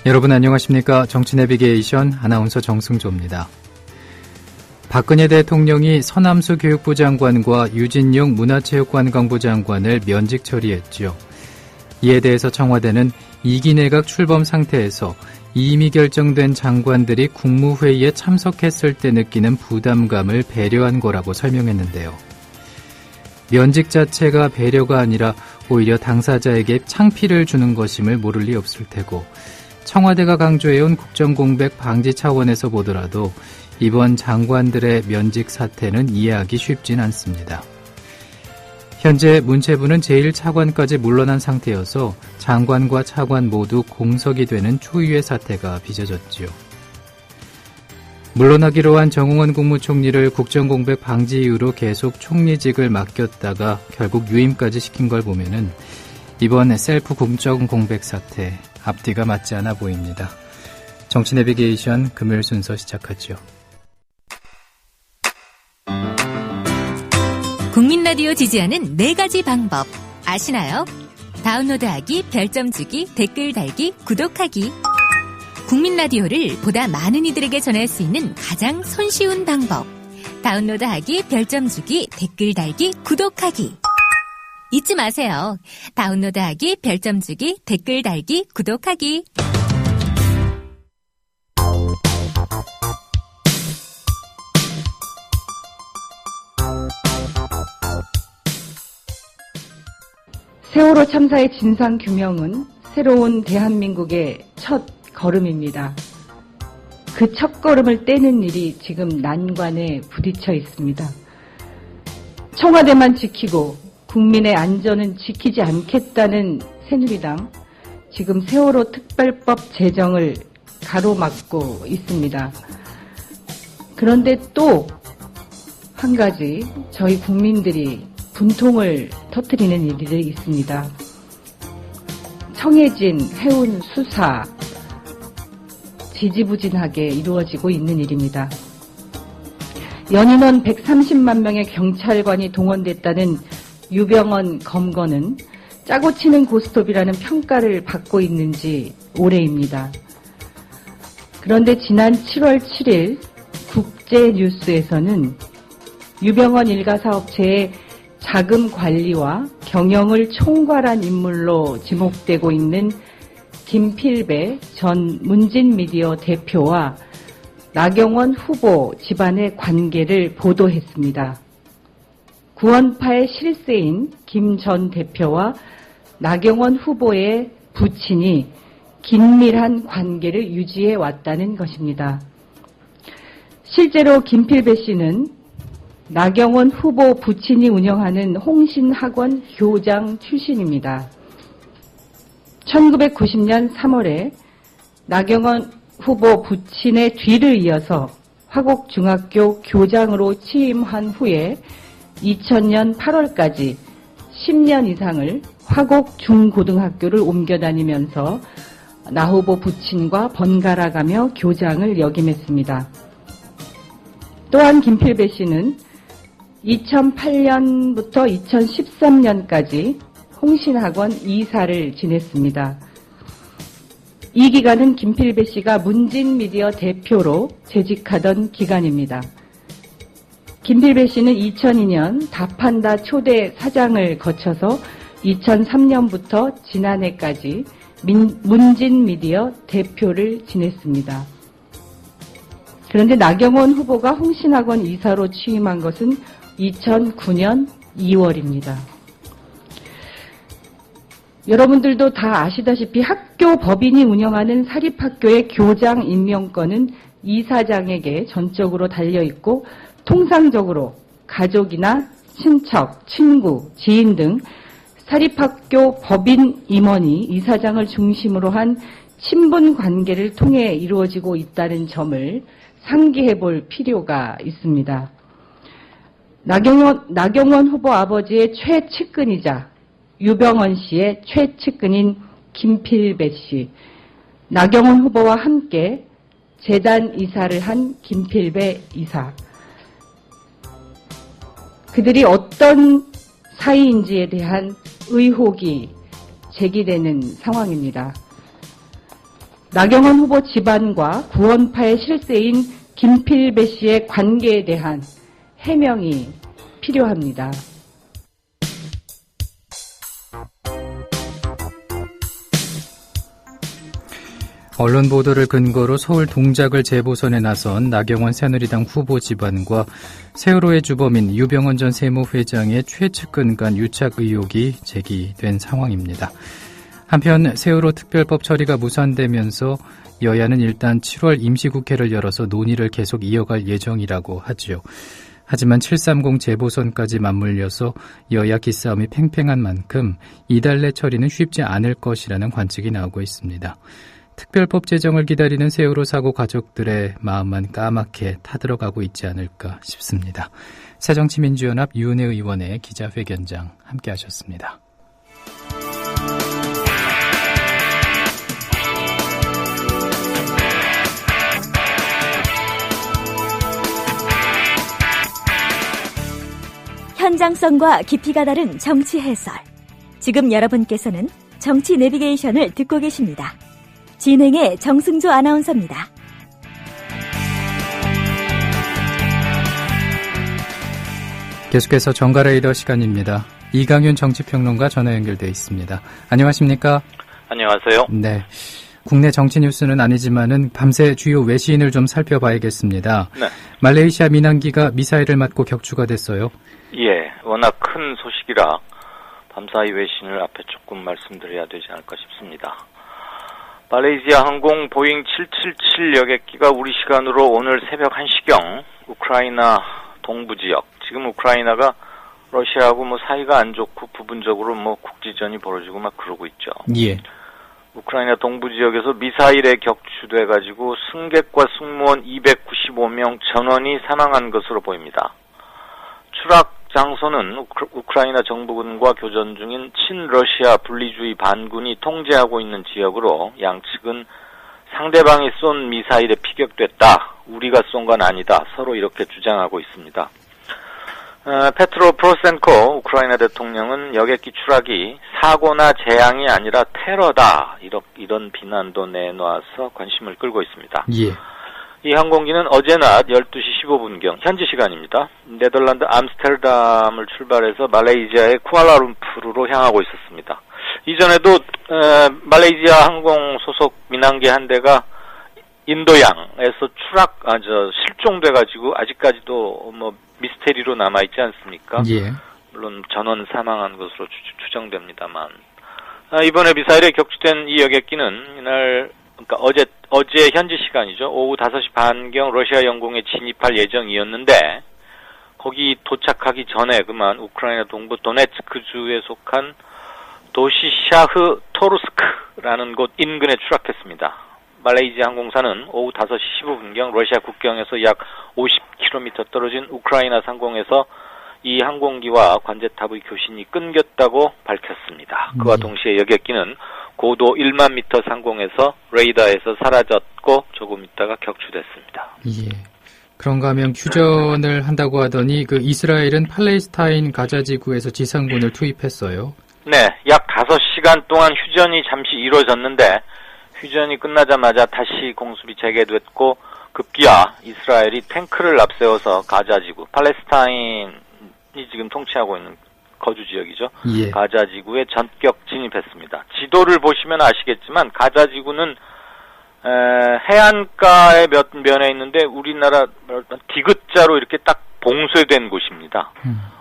여러분 안녕하십니까? 정치내비게이션 아나운서 정승조입니다. 박근혜 대통령이 서남수 교육부 장관과 유진용 문화체육관광부 장관을 면직 처리했죠. 이에 대해서 청와대는 2기 내각 출범 상태에서 이미 결정된 장관들이 국무회의에 참석했을 때 느끼는 부담감을 배려한 거라고 설명했는데요. 면직 자체가 배려가 아니라 오히려 당사자에게 창피를 주는 것임을 모를 리 없을 테고, 청와대가 강조해온 국정공백 방지 차원에서 보더라도 이번 장관들의 면직 사태는 이해하기 쉽진 않습니다. 현재 문체부는 제1차관까지 물러난 상태여서 장관과 차관 모두 공석이 되는 초유의 사태가 빚어졌지요. 물러나기로 한 정홍원 국무총리를 국정공백 방지 이유로 계속 총리직을 맡겼다가 결국 유임까지 시킨 걸 보면은 이번 셀프 국정공백 사태 앞뒤가 맞지 않아 보입니다. 정치내비게이션 금요일 순서 시작하죠. 국민라디오 지지하는 4가지 방법 아시나요? 다운로드하기, 별점 주기, 댓글 달기, 구독하기. 국민라디오를 보다 많은 이들에게 전할 수 있는 가장 손쉬운 방법. 다운로드하기, 별점 주기, 댓글 달기, 구독하기. 잊지 마세요. 다운로드하기, 별점 주기, 댓글 달기, 구독하기. 세월호 참사의 진상규명은 새로운 대한민국의 첫 걸음입니다. 그 첫걸음을 떼는 일이 지금 난관에 부딪혀 있습니다. 청와대만 지키고 국민의 안전은 지키지 않겠다는 새누리당, 지금 세월호 특별법 제정을 가로막고 있습니다. 그런데 또 한 가지 저희 국민들이 분통을 터뜨리는 일들이 있습니다. 청해진 해운 수사, 지지부진하게 이루어지고 있는 일입니다. 연인원 130만 명의 경찰관이 동원됐다는 유병언 검거는 짜고 치는 고스톱이라는 평가를 받고 있는지 오래입니다. 그런데 지난 7월 7일 국제뉴스에서는 유병언 일가사업체의 자금 관리와 경영을 총괄한 인물로 지목되고 있는 김필배 전 문진미디어 대표와 나경원 후보 집안의 관계를 보도했습니다. 구원파의 실세인 김 전 대표와 나경원 후보의 부친이 긴밀한 관계를 유지해 왔다는 것입니다. 실제로 김필배 씨는 나경원 후보 부친이 운영하는 홍신학원 교장 출신입니다. 1990년 3월에 나경원 후보 부친의 뒤를 이어서 화곡중학교 교장으로 취임한 후에 2000년 8월까지 10년 이상을 화곡중고등학교를 옮겨 다니면서 나 후보 부친과 번갈아가며 교장을 역임했습니다. 또한 김필배 씨는 2008년부터 2013년까지 홍신학원 이사를 지냈습니다. 이 기간은 김필배 씨가 문진미디어 대표로 재직하던 기간입니다. 김필배 씨는 2002년 다판다 초대 사장을 거쳐서 2003년부터 지난해까지 문진미디어 대표를 지냈습니다. 그런데 나경원 후보가 홍신학원 이사로 취임한 것은 2009년 2월입니다. 여러분들도 다 아시다시피 학교 법인이 운영하는 사립학교의 교장 임명권은 이사장에게 전적으로 달려있고, 통상적으로 가족이나 친척, 친구, 지인 등 사립학교 법인 임원이 이사장을 중심으로 한 친분 관계를 통해 이루어지고 있다는 점을 상기해 볼 필요가 있습니다. 나경원 후보 아버지의 최측근이자 유병언 씨의 최측근인 김필배 씨, 나경원 후보와 함께 재단 이사를 한 김필배 이사, 그들이 어떤 사이인지에 대한 의혹이 제기되는 상황입니다. 나경원 후보 집안과 구원파의 실세인 김필배 씨의 관계에 대한 해명이 필요합니다. 언론 보도를 근거로 서울 동작을 재보선에 나선 나경원 새누리당 후보 집안과 세월호의 주범인 유병헌 전 세무회장의 최측근 간 유착 의혹이 제기된 상황입니다. 한편 세월호 특별법 처리가 무산되면서 여야는 일단 7월 임시국회를 열어서 논의를 계속 이어갈 예정이라고 하죠. 하지만 730 재보선까지 맞물려서 여야 기싸움이 팽팽한 만큼 이달 내 처리는 쉽지 않을 것이라는 관측이 나오고 있습니다. 특별법 제정을 기다리는 세월호 사고 가족들의 마음만 까맣게 타들어가고 있지 않을까 싶습니다. 새정치민주연합 유은혜 의원의 기자회견장 함께하셨습니다. 현장성과 깊이가 다른 정치 해설. 지금 여러분께서는 정치 내비게이션을 듣고 계십니다. 진행의 정승조 아나운서입니다. 계속해서 정가레이더 시간입니다. 이강윤 정치평론가 전화 연결돼 있습니다. 안녕하십니까? 안녕하세요. 네. 국내 정치 뉴스는 아니지만은 밤새 주요 외신을 좀 살펴봐야겠습니다. 네. 말레이시아 민항기가 미사일을 맞고 격추가 됐어요. 예, 워낙 큰 소식이라 밤사이 외신을 앞에 조금 말씀드려야 되지 않을까 싶습니다. 말레이시아 항공 보잉 777 여객기가 우리 시간으로 오늘 새벽 1시경 우크라이나 동부 지역, 지금 우크라이나가 러시아하고 사이가 안 좋고 부분적으로 국지전이 벌어지고 막 그러고 있죠. 예. 우크라이나 동부 지역에서 미사일에 격추돼가지고 승객과 승무원 295명 전원이 사망한 것으로 보입니다. 추락 장소는 우크라이나 정부군과 교전 중인 친러시아 분리주의 반군이 통제하고 있는 지역으로 양측은 상대방이 쏜 미사일에 피격됐다, 우리가 쏜 건 아니다, 서로 이렇게 주장하고 있습니다. 페트로 포로셴코 우크라이나 대통령은 여객기 추락이 사고나 재앙이 아니라 테러다, 이런 비난도 내놓아서 관심을 끌고 있습니다. 예. 이 항공기는 어제 낮 12시 15분경 현지 시간입니다. 네덜란드 암스테르담을 출발해서 말레이시아의 쿠알라룸푸르로 향하고 있었습니다. 이전에도 말레이시아 항공 소속 민항기 한 대가 인도양에서 실종돼가지고 아직까지도 미스테리로 남아있지 않습니까? 예. 물론 전원 사망한 것으로 추정됩니다만, 이번에 미사일에 격추된 이 여객기는 이날, 그러니까 어제 현지 시간이죠. 오후 5시 반경 러시아 영공에 진입할 예정이었는데, 거기 도착하기 전에 그만 우크라이나 동부 도네츠크 주에 속한 도시 샤흐 토루스크라는 곳 인근에 추락했습니다. 말레이시아 항공사는 오후 5시 15분경 러시아 국경에서 약 50km 떨어진 우크라이나 상공에서 이 항공기와 관제탑의 교신이 끊겼다고 밝혔습니다. 그와 동시에 여객기는 고도 1만 미터 상공에서 레이더에서 사라졌고 조금 있다가 격추됐습니다. 예. 그런가 하면 휴전을 한다고 하더니 이스라엘은 팔레스타인 가자 지구에서 지상군을 투입했어요. 네, 약 5시간 동안 휴전이 잠시 이루어졌는데 휴전이 끝나자마자 다시 공습이 재개됐고 급기야 이스라엘이 탱크를 앞세워서 가자 지구, 팔레스타인이 지금 통치하고 있는 거주 지역이죠. 예. 가자 지구에 전격 진입했습니다. 지도를 보시면 아시겠지만 가자 지구는 해안가의 몇 면에 있는데 우리나라 디귿자로 이렇게 딱 봉쇄된 곳입니다.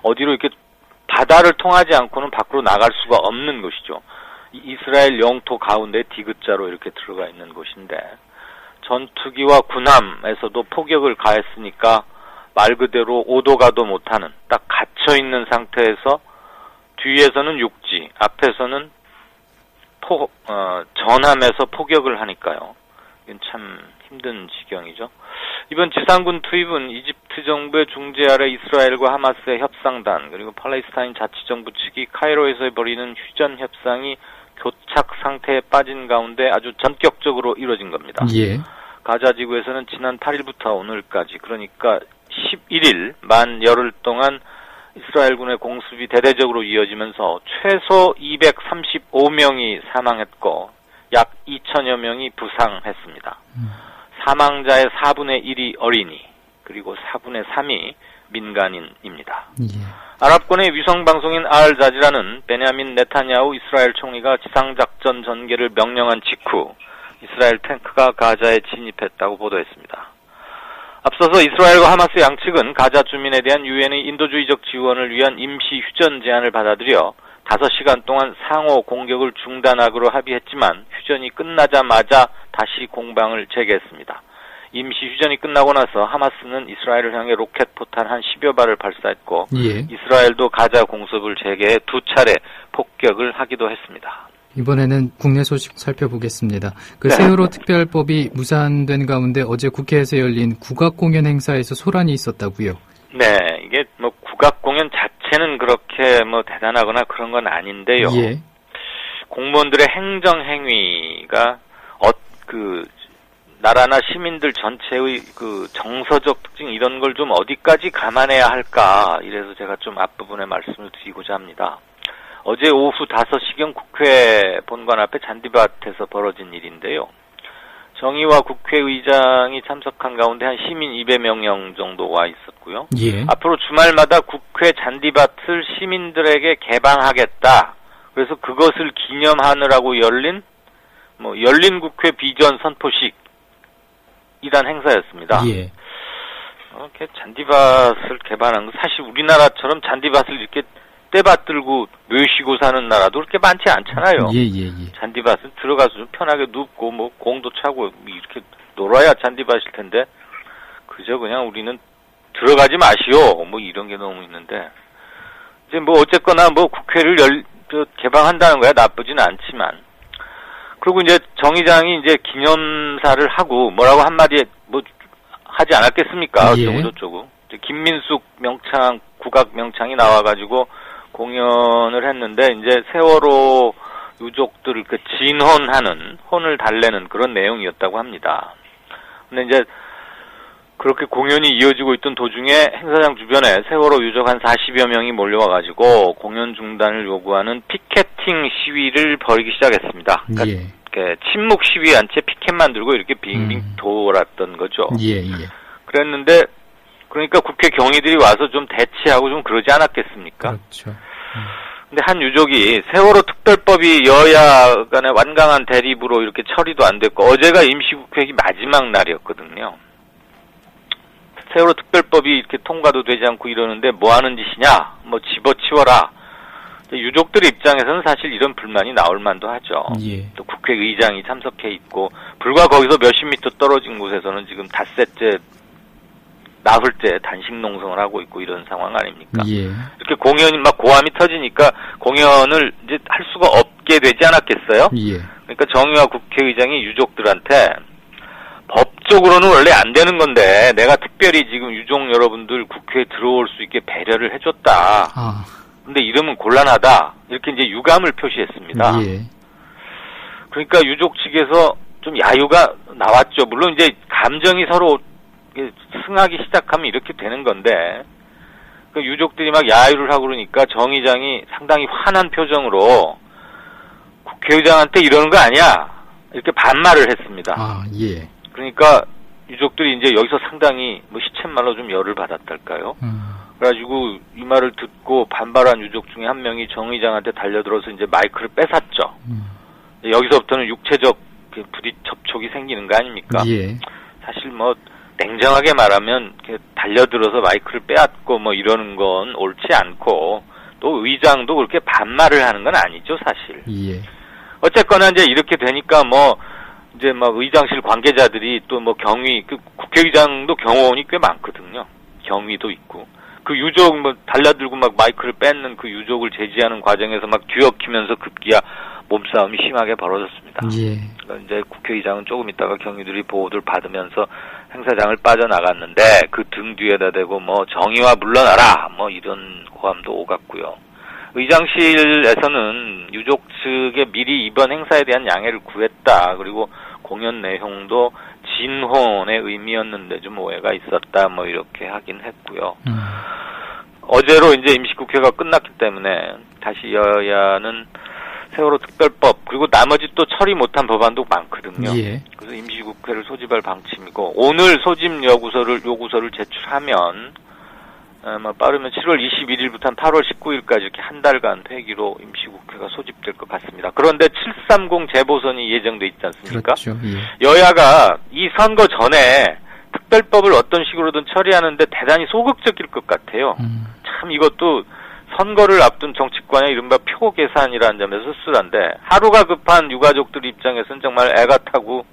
어디로 이렇게 바다를 통하지 않고는 밖으로 나갈 수가 없는 곳이죠. 이스라엘 영토 가운데 디귿자로 이렇게 들어가 있는 곳인데 전투기와 군함에서도 포격을 가했으니까 말 그대로 오도 가도 못하는, 딱 갇혀있는 상태에서 뒤에서는 육지, 앞에서는 전함에서 포격을 하니까요. 이건 참 힘든 지경이죠. 이번 지상군 투입은 이집트 정부의 중재 아래 이스라엘과 하마스의 협상단, 그리고 팔레스타인 자치정부 측이 카이로에서 벌이는 휴전 협상이 교착 상태에 빠진 가운데 아주 전격적으로 이루어진 겁니다. 예. 가자 지구에서는 지난 8일부터 오늘까지, 그러니까 11일 만 열흘 동안 이스라엘군의 공습이 대대적으로 이어지면서 최소 235명이 사망했고 약 2천여 명이 부상했습니다. 사망자의 4분의 1이 어린이, 그리고 4분의 3이 민간인입니다. 예. 아랍권의 위성방송인 알자지라는 베냐민 네타냐후 이스라엘 총리가 지상작전 전개를 명령한 직후 이스라엘 탱크가 가자에 진입했다고 보도했습니다. 앞서서 이스라엘과 하마스 양측은 가자 주민에 대한 유엔의 인도주의적 지원을 위한 임시 휴전 제안을 받아들여 5시간 동안 상호 공격을 중단하기로 합의했지만 휴전이 끝나자마자 다시 공방을 재개했습니다. 임시 휴전이 끝나고 나서 하마스는 이스라엘을 향해 로켓 포탄 한 10여 발을 발사했고 예. 이스라엘도 가자 공습을 재개해 2차례 폭격을 하기도 했습니다. 이번에는 국내 소식 살펴보겠습니다. 그 네. 세월호 특별법이 무산된 가운데 어제 국회에서 열린 국악공연 행사에서 소란이 있었다고요? 네, 이게 뭐 국악공연 자체는 그렇게 뭐 대단하거나 그런 건 아닌데요. 예. 공무원들의 행정행위가 나라나 시민들 전체의 그 정서적 특징 이런 걸 좀 어디까지 감안해야 할까, 이래서 제가 좀 앞부분에 말씀을 드리고자 합니다. 어제 오후 5시경 국회 본관 앞에 잔디밭에서 벌어진 일인데요. 정의와 국회의장이 참석한 가운데 한 시민 200명 정도 와 있었고요. 예. 앞으로 주말마다 국회 잔디밭을 시민들에게 개방하겠다. 그래서 그것을 기념하느라고 열린 국회 비전 선포식 이란 행사였습니다. 예. 이렇게 잔디밭을 개발한 거, 사실 우리나라처럼 잔디밭을 이렇게 떼밭 들고 묘시고 사는 나라도 그렇게 많지 않잖아요. 예. 잔디밭은 들어가서 좀 편하게 눕고 뭐 공도 차고 이렇게 놀아야 잔디밭일 텐데 그저 그냥 우리는 들어가지 마시오 뭐 이런 게 너무 있는데, 이제 뭐 어쨌거나 뭐 국회를 개방한다는 거야 나쁘진 않지만, 그리고 이제 정 의장이 이제 기념사를 하고 뭐라고 한마디 뭐 하지 않았겠습니까? 예. 어쩌고 저쩌고. 김민숙 명창, 국악 명창이 나와가지고 공연을 했는데, 이제 세월호 유족들을 그 진혼하는, 혼을 달래는 그런 내용이었다고 합니다. 근데 이제 그렇게 공연이 이어지고 있던 도중에 행사장 주변에 세월호 유족 한 40여 명이 몰려와가지고 공연 중단을 요구하는 피켓팅 시위를 벌이기 시작했습니다. 그러니까 예. 침묵 시위한 채 피켓만 들고 이렇게 빙빙 돌았던 거죠. 예. 그랬는데, 그러니까 국회 경위들이 와서 좀 대치하고 좀 그러지 않았겠습니까? 그렇죠. 근데 한 유족이 세월호 특별법이 여야 간의 완강한 대립으로 이렇게 처리도 안 됐고, 어제가 임시국회의 마지막 날이었거든요. 세월호 특별법이 이렇게 통과도 되지 않고 이러는데 뭐 하는 짓이냐? 뭐 집어치워라. 유족들 입장에서는 사실 이런 불만이 나올 만도 하죠. 예. 또 국회의장이 참석해 있고, 불과 거기서 몇십 미터 떨어진 곳에서는 지금 닷새째, 나흘째 단식 농성을 하고 있고 이런 상황 아닙니까? 예. 이렇게 공연이 막 고함이 터지니까 공연을 이제 할 수가 없게 되지 않았겠어요? 예. 그러니까 정의와 국회의장이 유족들한테 법적으로는 원래 안 되는 건데 내가 특별히 지금 유족 여러분들 국회에 들어올 수 있게 배려를 해줬다. 근데 이러면 곤란하다. 이렇게 이제 유감을 표시했습니다. 예. 그러니까 유족 측에서 좀 야유가 나왔죠. 물론 이제 감정이 서로 승하기 시작하면 이렇게 되는 건데, 그 유족들이 막 야유를 하고 그러니까 정 의장이 상당히 화난 표정으로 국회의장한테 이러는 거 아니야? 이렇게 반말을 했습니다. 예. 그러니까 유족들이 이제 여기서 상당히 뭐 시쳇말로 좀 열을 받았달까요? 그래가지고 이 말을 듣고 반발한 유족 중에 한 명이 정 의장한테 달려들어서 이제 마이크를 뺏었죠. 여기서부터는 육체적 부딪 접촉이 생기는 거 아닙니까? 예. 사실 뭐 냉정하게 말하면 달려들어서 마이크를 빼앗고 뭐 이러는 건 옳지 않고, 또 의장도 그렇게 반말을 하는 건 아니죠, 사실. 예. 어쨌거나 이제 이렇게 되니까 뭐 이제 막 의장실 관계자들이 또 뭐 경위, 그 국회의장도 경호원이 꽤 많거든요. 경위도 있고. 그 유족 뭐 달려들고 막 마이크를 뺏는 그 유족을 제지하는 과정에서 막 뒤엉키면서 급기야 몸싸움이 심하게 벌어졌습니다. 예. 그러니까 이제 국회의장은 조금 있다가 경위들이 보호를 받으면서 행사장을 빠져나갔는데, 그 등 뒤에다 대고 뭐 정의와 물러나라 뭐 이런 고함도 오갔고요. 의장실에서는 유족 측에 미리 이번 행사에 대한 양해를 구했다. 그리고 공연 내용도 진혼의 의미였는데 좀 오해가 있었다. 뭐 이렇게 하긴 했고요. 어제로 이제 임시국회가 끝났기 때문에 다시 여야는 세월호 특별법 그리고 나머지 또 처리 못한 법안도 많거든요. 예. 그래서 임시국회를 소집할 방침이고 오늘 소집 요구서를 제출하면 빠르면 7월 21일부터 한 8월 19일까지 이렇게 한 달간 회기로 임시국회가 소집될 것 같습니다. 그런데 730 재보선이 예정돼 있지 않습니까? 그렇죠. 예. 여야가 이 선거 전에 특별법을 어떤 식으로든 처리하는데 대단히 소극적일 것 같아요. 참 이것도 선거를 앞둔 정치권의 이른바 표 계산이라는 점에서 쓸쓸한데 하루가 급한 유가족들 입장에서는 정말 애가 타고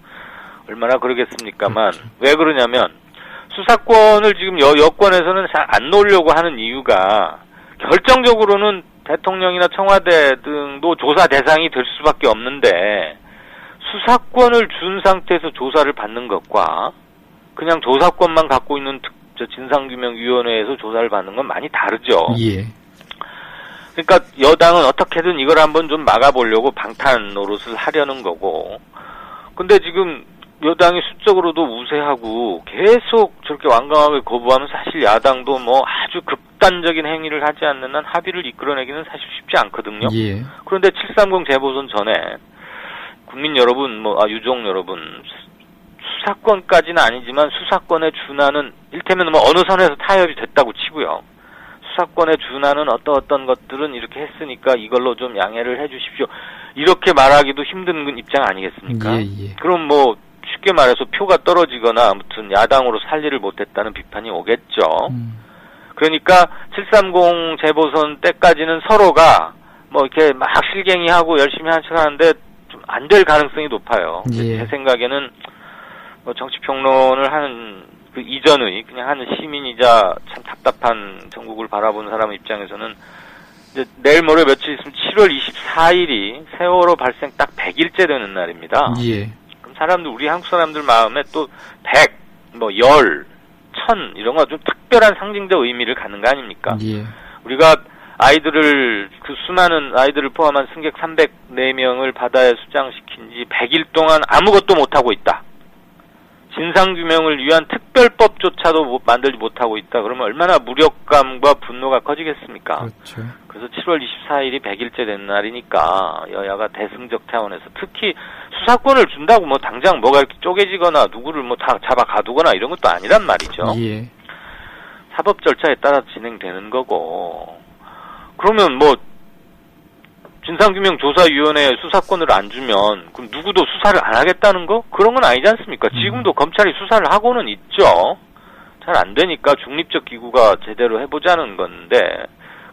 얼마나 그러겠습니까만 그렇죠. 왜 그러냐면 수사권을 지금 여권에서는 잘 안 놓으려고 하는 이유가 결정적으로는 대통령이나 청와대 등도 조사 대상이 될 수밖에 없는데 수사권을 준 상태에서 조사를 받는 것과 그냥 조사권만 갖고 있는 진상규명위원회에서 조사를 받는 건 많이 다르죠. 예. 그러니까 여당은 어떻게든 이걸 한번 좀 막아보려고 방탄 노릇을 하려는 거고 근데 지금 여당이 수적으로도 우세하고 계속 저렇게 완강하게 거부하면 사실 야당도 뭐 아주 극단적인 행위를 하지 않는 한 합의를 이끌어내기는 사실 쉽지 않거든요. 예. 그런데 730 재보선 전에 국민 여러분, 유족 여러분, 수사권까지는 아니지만 수사권에 준하는 일테면 뭐 어느 선에서 타협이 됐다고 치고요. 수사권에 준하는 어떤 것들은 이렇게 했으니까 이걸로 좀 양해를 해주십시오. 이렇게 말하기도 힘든 입장 아니겠습니까? 예. 그럼 뭐 쉽게 말해서 표가 떨어지거나 아무튼 야당으로 살리를 못했다는 비판이 오겠죠. 그러니까 730 재보선 때까지는 서로가 뭐 이렇게 막 실갱이하고 열심히 한 척 하는데 좀 안 될 가능성이 높아요. 예. 제 생각에는 뭐 정치평론을 하는 그 이전의 그냥 하는 시민이자 참 답답한 전국을 바라보는 사람 입장에서는 이제 내일 모레 며칠 있으면 7월 24일이 세월호 발생 딱 100일째 되는 날입니다. 예. 그럼 우리 한국 사람들 마음에 또 100, 뭐 10, 1000 이런 거 좀 특별한 상징적 의미를 갖는 거 아닙니까? 예. 우리가 그 수많은 아이들을 포함한 승객 304명을 바다에 수장시킨 지 100일 동안 아무것도 못하고 있다. 진상규명을 위한 특별법조차도 만들지 못하고 있다. 그러면 얼마나 무력감과 분노가 커지겠습니까? 그렇죠. 그래서 7월 24일이 100일째 된 날이니까 여야가 대승적 차원에서 특히 수사권을 준다고 뭐 당장 뭐가 이렇게 쪼개지거나 누구를 뭐 다 잡아 가두거나 이런 것도 아니란 말이죠. 예. 사법 절차에 따라 진행되는 거고 그러면 뭐 진상규명조사위원회에 수사권을 안 주면 그럼 누구도 수사를 안 하겠다는 거? 그런 건 아니지 않습니까? 지금도 검찰이 수사를 하고는 있죠. 잘 안 되니까 중립적 기구가 제대로 해보자는 건데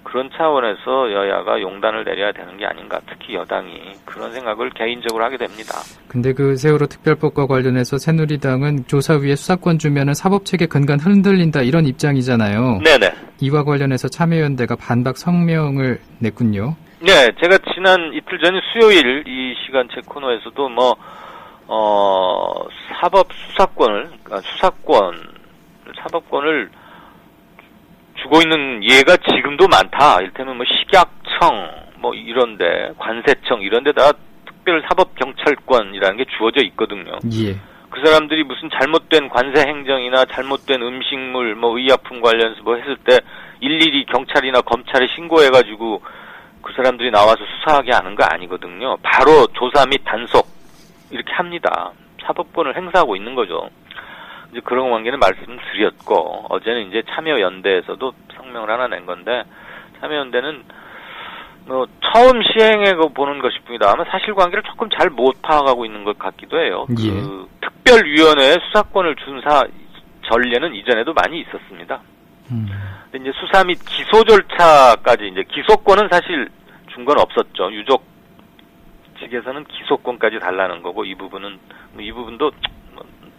그런 차원에서 여야가 용단을 내려야 되는 게 아닌가. 특히 여당이 그런 생각을 개인적으로 하게 됩니다. 근데 그 세월호 특별법과 관련해서 새누리당은 조사위에 수사권 주면은 사법체계 근간 흔들린다 이런 입장이잖아요. 네네. 이와 관련해서 참여연대가 반박 성명을 냈군요. 네, 제가 지난 이틀 전인 수요일 이 시간제 코너에서도 사법 수사권을, 사법권을 주고 있는 예가 지금도 많다. 이를테면 식약청, 이런데, 관세청, 이런데다가 특별 사법경찰권이라는 게 주어져 있거든요. 예. 그 사람들이 무슨 잘못된 관세 행정이나 잘못된 음식물, 의약품 관련해서 했을 때 일일이 경찰이나 검찰에 신고해가지고 그 사람들이 나와서 수사하게 하는 거 아니거든요. 바로 조사 및 단속 이렇게 합니다. 사법권을 행사하고 있는 거죠. 이제 그런 관계는 말씀드렸고 어제는 이제 참여연대에서도 성명을 하나 낸 건데 참여연대는 처음 시행해 보는 것일 뿐이다. 아마 사실관계를 조금 잘 못 파악하고 있는 것 같기도 해요. 예. 그 특별위원회에 수사권을 준 전례는 이전에도 많이 있었습니다. 근데 이제 수사 및 기소 절차까지 이제 기소권은 사실 준 건 없었죠. 유족 측에서는 기소권까지 달라는 거고 이 부분도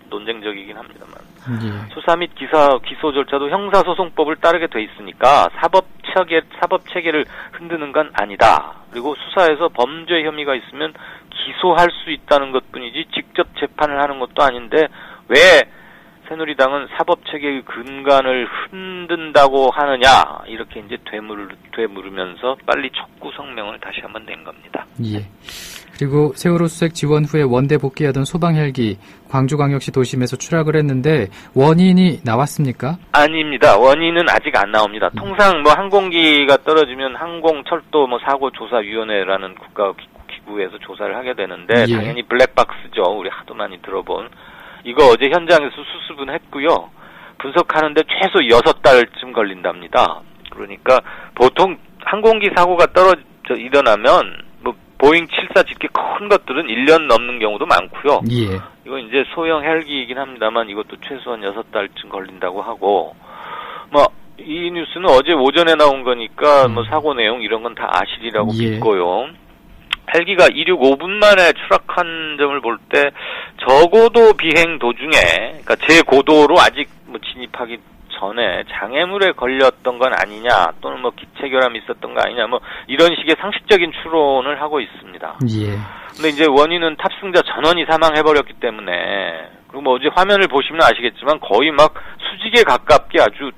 논쟁적이긴 합니다만. 예. 수사 및 기소 절차도 형사소송법을 따르게 돼 있으니까 사법 체계를 흔드는 건 아니다. 그리고 수사에서 범죄 혐의가 있으면 기소할 수 있다는 것뿐이지 직접 재판을 하는 것도 아닌데 왜 새누리당은 사법 체계의 근간을 흔든다고 하느냐 이렇게 이제 되물으면서 빨리 촉구 성명을 다시 한번 낸 겁니다. 예. 그리고 세월호 수색 지원 후에 원대 복귀하던 소방 헬기 광주광역시 도심에서 추락을 했는데 원인이 나왔습니까? 아닙니다. 원인은 아직 안 나옵니다. 통상 항공기가 떨어지면 항공철도 사고조사위원회라는 국가 기구에서 조사를 하게 되는데 예. 당연히 블랙박스죠. 우리 하도 많이 들어본. 이거 어제 현장에서 수습은 했고요. 분석하는데 최소 6달쯤 걸린답니다. 그러니까 보통 항공기 사고가 일어나면 뭐 보잉 74 큰 것들은 1년 넘는 경우도 많고요. 예. 이거 이제 소형 헬기이긴 합니다만 이것도 최소한 6달쯤 걸린다고 하고 뭐 이 뉴스는 어제 오전에 나온 거니까 뭐 사고 내용 이런 건 다 아시리라고 예. 믿고요. 헬기가 이륙 5분 만에 추락한 점을 볼 때 적어도 비행 도중에 그러니까 제 고도로 아직 뭐 진입하기 전에 장애물에 걸렸던 건 아니냐 또는 뭐 기체 결함이 있었던 거 아니냐 뭐 이런 식의 상식적인 추론을 하고 있습니다. 예. 근데 이제 원인은 탑승자 전원이 사망해버렸기 때문에 그리고 뭐 어제 화면을 보시면 아시겠지만 거의 막 수직에 가깝게 아주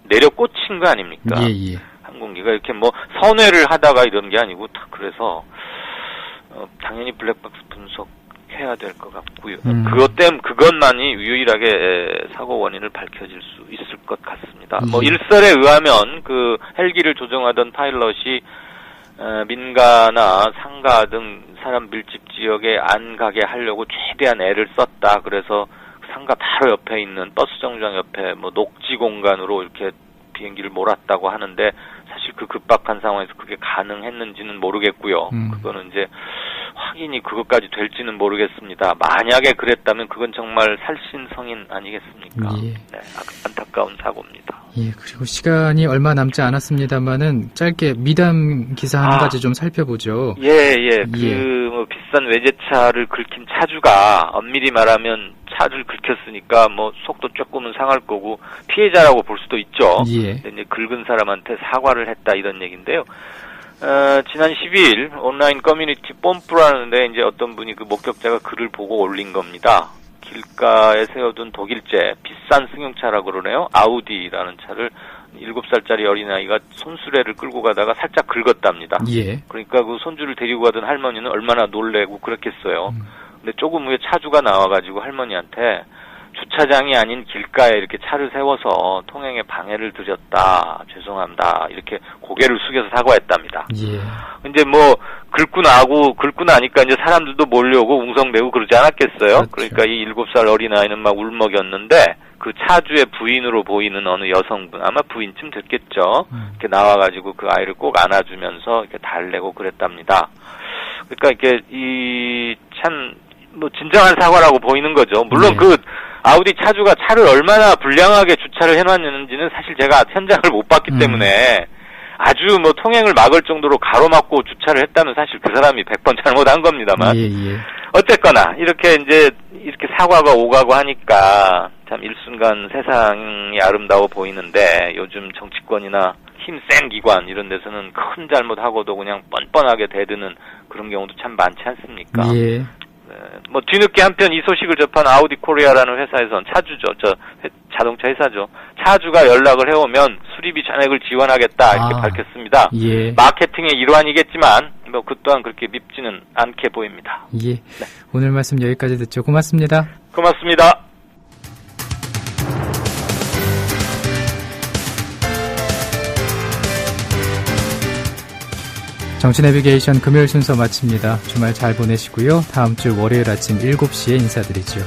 내려 꽂힌 거 아닙니까? 예. 항공기가 이렇게 뭐 선회를 하다가 이런 게 아니고 다 그래서 당연히 블랙박스 분석해야 될 것 같고요. 그것만이 유일하게 사고 원인을 밝혀질 수 있을 것 같습니다. 뭐 일설에 의하면 그 헬기를 조종하던 파일럿이 민가나 상가 등 사람 밀집 지역에 안 가게 하려고 최대한 애를 썼다. 그래서 상가 바로 옆에 있는 버스 정류장 옆에 뭐 녹지 공간으로 이렇게 비행기를 몰았다고 하는데 사실 그 급박한 상황에서 그게 가능했는지는 모르겠고요. 그거는 이제 확인이 그것까지 될지는 모르겠습니다. 만약에 그랬다면 그건 정말 살신성인 아니겠습니까? 예. 네, 안타까운 사고입니다. 예, 그리고 시간이 얼마 남지 않았습니다만은 짧게 미담 기사 한 가지 좀 살펴보죠. 예. 뭐 비싼 외제차를 긁힌 차주가 엄밀히 말하면 차를 긁혔으니까 뭐 속도 조금은 상할 거고 피해자라고 볼 수도 있죠. 예. 근데 이제 긁은 사람한테 사과를 했다 이런 얘기인데요. 지난 12일 온라인 커뮤니티 뽐뿌라는데 이제 어떤 분이 그 목격자가 글을 보고 올린 겁니다. 길가에 세워둔 독일제 비싼 승용차라고 그러네요. 아우디라는 차를 7살짜리 어린아이가 손수레를 끌고 가다가 살짝 긁었답니다. 예. 그러니까 그 손주를 데리고 가던 할머니는 얼마나 놀래고 그랬겠어요. 근데 조금 후에 차주가 나와가지고 할머니한테 주차장이 아닌 길가에 이렇게 차를 세워서 통행에 방해를 드렸다. 죄송합니다. 이렇게 고개를 숙여서 사과했답니다. 예. 이제 뭐 긁고 나니까 이제 사람들도 몰려오고 웅성대고 그러지 않았겠어요? 그렇죠. 그러니까 이 7살 어린아이는 막 울먹였는데 그 차주의 부인으로 보이는 어느 여성분, 아마 부인쯤 됐겠죠. 이렇게 나와가지고 그 아이를 꼭 안아주면서 이렇게 달래고 그랬답니다. 그러니까 이게 참 뭐 진정한 사과라고 보이는 거죠. 물론 네. 그 아우디 차주가 차를 얼마나 불량하게 주차를 해놨는지는 사실 제가 현장을 못 봤기 때문에 아주 뭐 통행을 막을 정도로 가로막고 주차를 했다면 사실 그 사람이 100번 잘못한 겁니다만. 예. 어쨌거나 이렇게 사과가 오가고 하니까 참 일순간 세상이 아름다워 보이는데 요즘 정치권이나 힘센 기관 이런 데서는 큰 잘못하고도 그냥 뻔뻔하게 대드는 그런 경우도 참 많지 않습니까? 예. 뭐 뒤늦게 한편 이 소식을 접한 아우디 코리아라는 회사에서는 차주죠. 자동차 회사죠. 차주가 연락을 해오면 수리비 전액을 지원하겠다 이렇게 밝혔습니다. 예. 마케팅의 일환이겠지만 뭐 그 또한 그렇게 밉지는 않게 보입니다. 예. 네. 오늘 말씀 여기까지 듣죠. 고맙습니다. 고맙습니다. 정치 내비게이션 금요일 순서 마칩니다. 주말 잘 보내시고요. 다음 주 월요일 아침 7시에 인사드리죠.